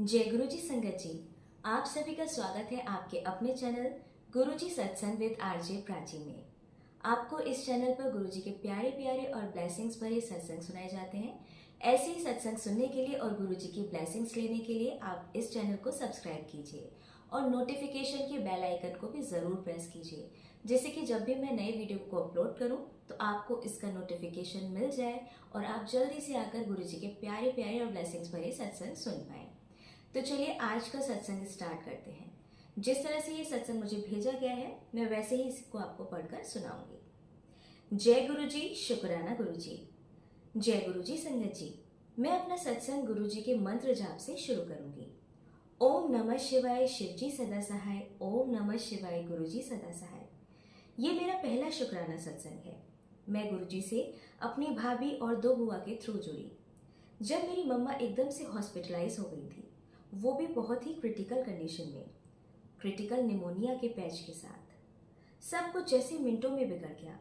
जय गुरुजी संगत जी। आप सभी का स्वागत है आपके अपने चैनल गुरुजी सत्संग विद आरजे प्राची में। आपको इस चैनल पर गुरुजी के प्यारे प्यारे और ब्लेसिंग्स भरे सत्संग सुनाए जाते हैं। ऐसे ही सत्संग सुनने के लिए और गुरुजी की ब्लेसिंग्स लेने के लिए आप इस चैनल को सब्सक्राइब कीजिए और नोटिफिकेशन के बेल आइकन को भी जरूर प्रेस कीजिए, जिससे कि जब भी मैं नए वीडियो को अपलोड करूं तो आपको इसका नोटिफिकेशन मिल जाए और आप जल्दी से आकर गुरुजी के प्यारे प्यारे और ब्लेसिंग्स भरे सत्संग सुन पाए। तो चलिए आज का सत्संग स्टार्ट करते हैं। जिस तरह से ये सत्संग मुझे भेजा गया है मैं वैसे ही इसको आपको पढ़कर सुनाऊंगी। जय गुरुजी, शुक्राना गुरुजी। जय गुरुजी संगत जी। मैं अपना सत्संग गुरुजी के मंत्र जाप से शुरू करूंगी। ओम नमः शिवाय, शिवजी सदा सहाय। ओम नमः शिवाय, गुरुजी सदा सहाय। ये मेरा पहला शुक्राना सत्संग है। मैं गुरुजी से अपनी भाभी और 2 बुआ के थ्रू जुड़ी जब मेरी मम्मा एकदम से हॉस्पिटलाइज हो गई थी, वो भी बहुत ही क्रिटिकल कंडीशन में, क्रिटिकल निमोनिया के पैच के साथ। सब कुछ जैसे मिनटों में बिगड़ गया।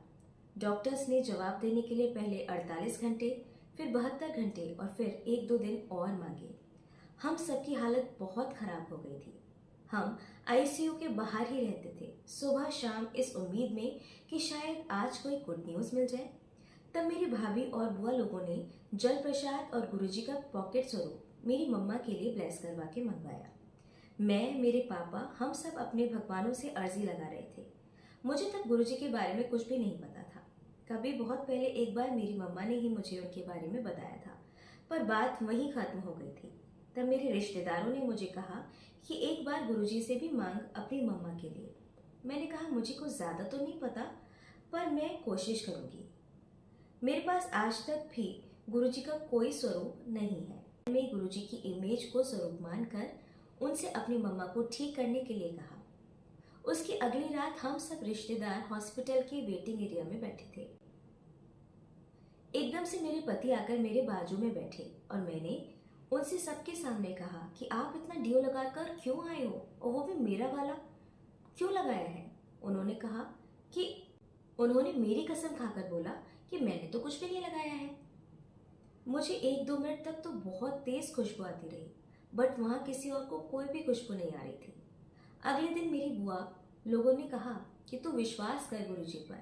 डॉक्टर्स ने जवाब देने के लिए पहले 48 घंटे, फिर 72 घंटे और फिर 1-2 दिन और मांगे। हम सबकी हालत बहुत खराब हो गई थी। हम आईसीयू के बाहर ही रहते थे, सुबह शाम, इस उम्मीद में कि शायद आज कोई गुड न्यूज़ मिल जाए। तब मेरी भाभी और बुआ लोगों ने जल प्रसाद और गुरुजी का पॉकेट स्वरूप मेरी मम्मा के लिए ब्लेस करवा के मंगवाया। मैं, मेरे पापा, हम सब अपने भगवानों से अर्जी लगा रहे थे। मुझे तब गुरुजी के बारे में कुछ भी नहीं पता था। कभी बहुत पहले एक बार मेरी मम्मा ने ही मुझे उनके बारे में बताया था, पर बात वहीं खत्म हो गई थी। तब मेरे रिश्तेदारों ने मुझे कहा कि एक बार गुरुजी से भी मांग अपनी मम्मा के लिए। मैंने कहा मुझे कुछ ज़्यादा तो नहीं पता, पर मैं कोशिश करूँगी। मेरे पास आज तक भी गुरुजी का कोई स्वरूप नहीं है। मैं गुरुजी की इमेज को स्वरूप मानकर उनसे अपनी मम्मा को ठीक करने के लिए कहा। उसकी अगली रात हम सब रिश्तेदार हॉस्पिटल के वेटिंग एरिया में बैठे थे। एकदम से मेरे पति आकर मेरे बाजू में बैठे और मैंने उनसे सबके सामने कहा कि आप इतना ड्यू लगाकर क्यों आए हो, और वो भी मेरा वाला क्यों लगाया है। उन्होंने मेरी कसम खाकर बोला कि मैंने तो कुछ भी नहीं लगाया है। मुझे 1-2 मिनट तक तो बहुत तेज खुशबू आती रही, बट वहां किसी और को कोई भी खुशबू नहीं आ रही थी। अगले दिन मेरी बुआ लोगों ने कहा कि तू विश्वास कर गुरुजी पर,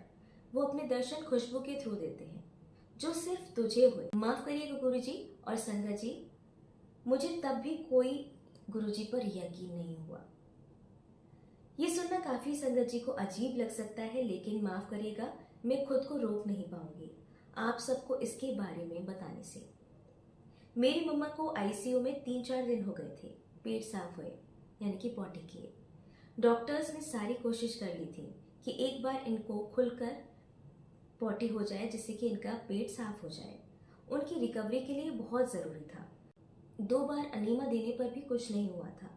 वो अपने दर्शन खुशबू के थ्रू देते हैं जो सिर्फ तुझे हुए। माफ करिएगा गुरुजी और संगत जी, मुझे तब भी कोई गुरुजी पर यकीन नहीं हुआ। ये सुनना काफी संगत जी को अजीब लग सकता है, लेकिन माफ करिएगा, मैं खुद को रोक नहीं पाऊंगी आप सबको इसके बारे में बताने से। मेरी मम्मा को आईसीयू में 3-4 दिन हो गए थे। पेट साफ हुए, यानी कि पॉटी किए। डॉक्टर्स ने सारी कोशिश कर ली थी कि एक बार इनको खुलकर पॉटी हो जाए, जिससे कि इनका पेट साफ हो जाए। उनकी रिकवरी के लिए बहुत ज़रूरी था। 2 बार अनीमा देने पर भी कुछ नहीं हुआ था।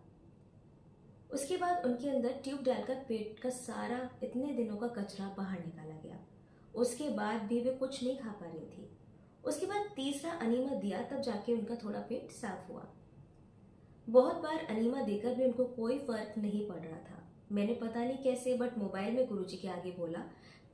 उसके बाद उनके अंदर ट्यूब डालकर पेट का सारा इतने दिनों का कचरा बाहर निकाला गया। उसके बाद भी वे कुछ नहीं खा पा रही थी। उसके बाद तीसरा अनीमा दिया, तब जाके उनका थोड़ा पेट साफ हुआ। बहुत बार अनीमा देकर भी उनको कोई फर्क नहीं पड़ रहा था। मैंने पता नहीं कैसे बट मोबाइल में गुरुजी के आगे बोला,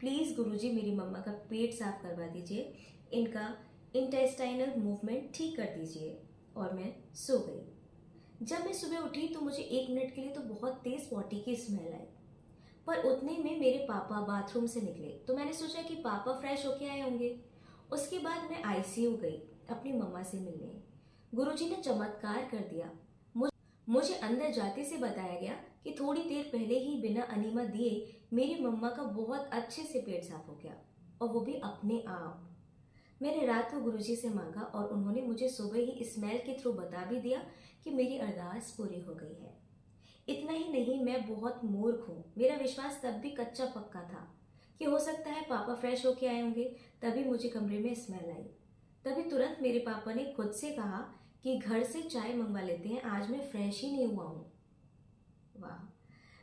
प्लीज गुरुजी मेरी मम्मा का पेट साफ करवा दीजिए, इनका इंटेस्टाइनल मूवमेंट ठीक कर दीजिए। और मैं सो गई। जब मैं सुबह उठी तो मुझे 1 मिनट के लिए तो बहुत तेज पॉटी की स्मेल आई, पर उतने में मेरे पापा बाथरूम से निकले तो मैंने सोचा कि पापा फ्रेश होके आए होंगे। उसके बाद मैं आईसीयू गई अपनी मम्मा से मिलने। गुरुजी ने चमत्कार कर दिया। मुझे अंदर जाते से बताया गया कि थोड़ी देर पहले ही बिना अनीमा दिए मेरी मम्मा का बहुत अच्छे से पेट साफ हो गया, और वो भी अपने आप। मैंने रात को गुरुजी से मांगा और उन्होंने मुझे सुबह ही स्मेल के थ्रू बता भी दिया कि मेरी अरदास पूरी हो गई है। इतना ही नहीं, मैं बहुत मूर्ख हूँ। मेरा विश्वास तब भी कच्चा पक्का था कि हो सकता है पापा फ्रेश होके आए होंगे, तभी मुझे कमरे में स्मेल आई। तभी तुरंत मेरे पापा ने खुद से कहा कि घर से चाय मंगवा लेते हैं, आज मैं फ्रेश ही नहीं हुआ हूँ। वाह,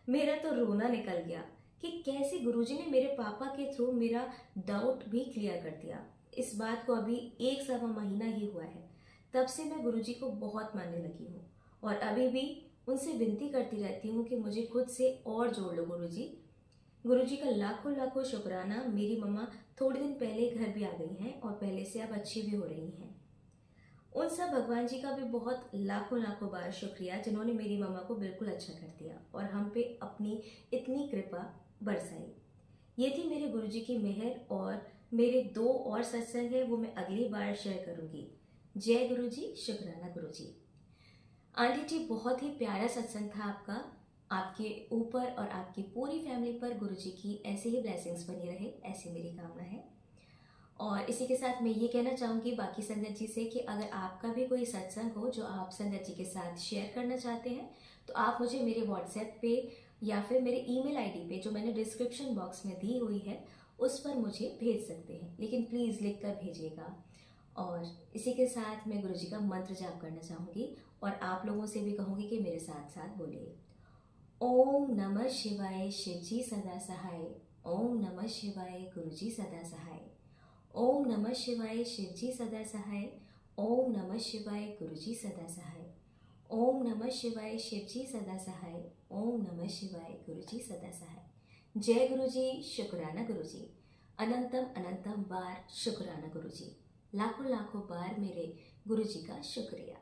मेरा तो रोना निकल गया कि कैसे गुरुजी ने मेरे पापा के थ्रू मेरा डाउट भी क्लियर कर दिया। इस बात को अभी 1-1.25 महीना ही हुआ है। तब से मैं गुरुजी को बहुत मानने लगी हूँ और अभी भी उनसे विनती करती रहती हूँ कि मुझे खुद से और जोड़ लो गुरुजी। गुरुजी का लाखों लाखों शुक्राना। मेरी मम्मा थोड़े दिन पहले घर भी आ गई हैं और पहले से अब अच्छी भी हो रही हैं। उन सब भगवान जी का भी बहुत लाखों लाखों बार शुक्रिया जिन्होंने मेरी मम्मा को बिल्कुल अच्छा कर दिया और हम पे अपनी इतनी कृपा बरसाई। ये थी मेरे गुरुजी की मेहर। और मेरे 2 और सत्संग है वो मैं अगली बार शेयर करूंगी। जय गुरुजी, शुक्राना गुरुजी। आंटी जी, बहुत ही प्यारा सत्संग था आपका। आपके ऊपर और आपकी पूरी फैमिली पर गुरुजी की ऐसे ही ब्लेसिंग्स बनी रहे, ऐसी मेरी कामना है। और इसी के साथ मैं ये कहना चाहूँगी बाकी संगत जी से कि अगर आपका भी कोई सत्संग हो जो आप संगत जी के साथ शेयर करना चाहते हैं तो आप मुझे मेरे व्हाट्सएप पे या फिर मेरे ईमेल आईडी पे जो मैंने डिस्क्रिप्शन बॉक्स में दी हुई है उस पर मुझे भेज सकते हैं, लेकिन प्लीज़ लिख कर भेजिएगा। और इसी के साथ मैं गुरुजी का मंत्र जाप करना चाहूँगी और आप लोगों से भी कहूँगी कि मेरे साथ साथ बोलिए। ओम नमः शिवाय, शिवजी सदा सहाय। ओम नमः शिवाय, गुरुजी सदा सहाय। ओम नमः शिवाय, शिवजी सदा सहाय। ओम नमः शिवाय, गुरुजी सदा सहाय। ओम नमः शिवाय, शिवजी सदा सहाय। ओम नमः शिवाय, गुरुजी सदा सहाय। जय गुरुजी, शुक्राना गुरुजी। अनंतम अनंतम बार शुक्राना गुरुजी। लाखों लाखों बार मेरे गुरुजी का शुक्रिया।